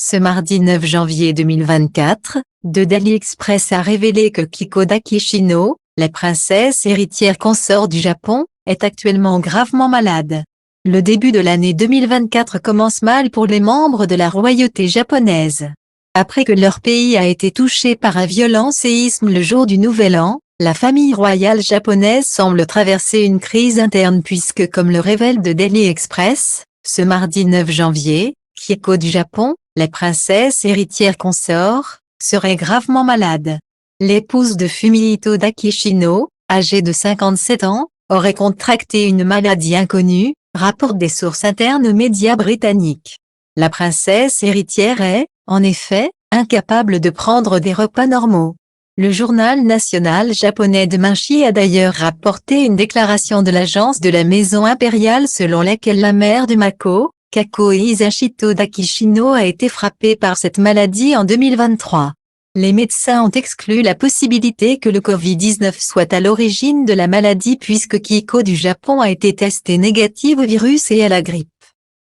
Ce mardi 9 janvier 2024, de d'AliExpress a révélé que Kiko d'Akishino, la princesse héritière consort du Japon, est actuellement gravement malade. Le début de l'année 2024 commence mal pour les membres de la royauté japonaise. Après que leur pays a été touché par un violent séisme le jour du Nouvel An, la famille royale japonaise semble traverser une crise interne puisque, comme le révèle de d'AliExpress, ce mardi 9 janvier, Kiko du Japon, la princesse héritière consort, serait gravement malade. L'épouse de Fumihito d'Akishino, âgée de 57 ans, aurait contracté une maladie inconnue, rapportent des sources internes aux médias britanniques. La princesse héritière est, en effet, incapable de prendre des repas normaux. Le journal national japonais de Mainichi a d'ailleurs rapporté une déclaration de l'agence de la maison impériale selon laquelle la mère de Mako, Kako Hisashito d'Akishino a été frappée par cette maladie en 2023. Les médecins ont exclu la possibilité que le Covid-19 soit à l'origine de la maladie puisque Kiko du Japon a été testée négative au virus et à la grippe.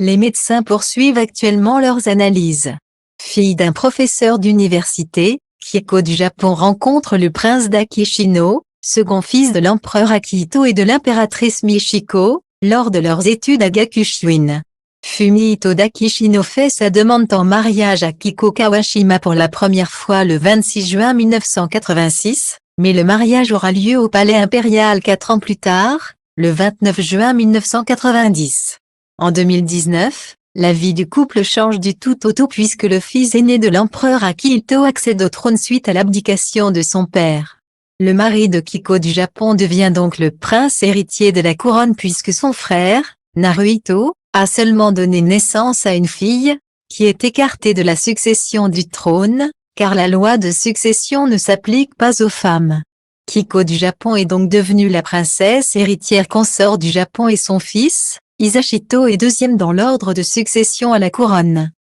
Les médecins poursuivent actuellement leurs analyses. Fille d'un professeur d'université, Kiko du Japon rencontre le prince d'Akishino, second fils de l'empereur Akihito et de l'impératrice Michiko, lors de leurs études à Gakushūin. Fumihito d'Akishino fait sa demande en mariage à Kiko Kawashima pour la première fois le 26 juin 1986, mais le mariage aura lieu au palais impérial 4 ans plus tard, le 29 juin 1990. En 2019, la vie du couple change du tout au tout puisque le fils aîné de l'empereur Akihito accède au trône suite à l'abdication de son père. Le mari de Kiko du Japon devient donc le prince héritier de la couronne puisque son frère, Naruhito, a seulement donné naissance à une fille, qui est écartée de la succession du trône, car la loi de succession ne s'applique pas aux femmes. Kiko du Japon est donc devenue la princesse héritière consort du Japon et son fils, Hisashito est deuxième dans l'ordre de succession à la couronne.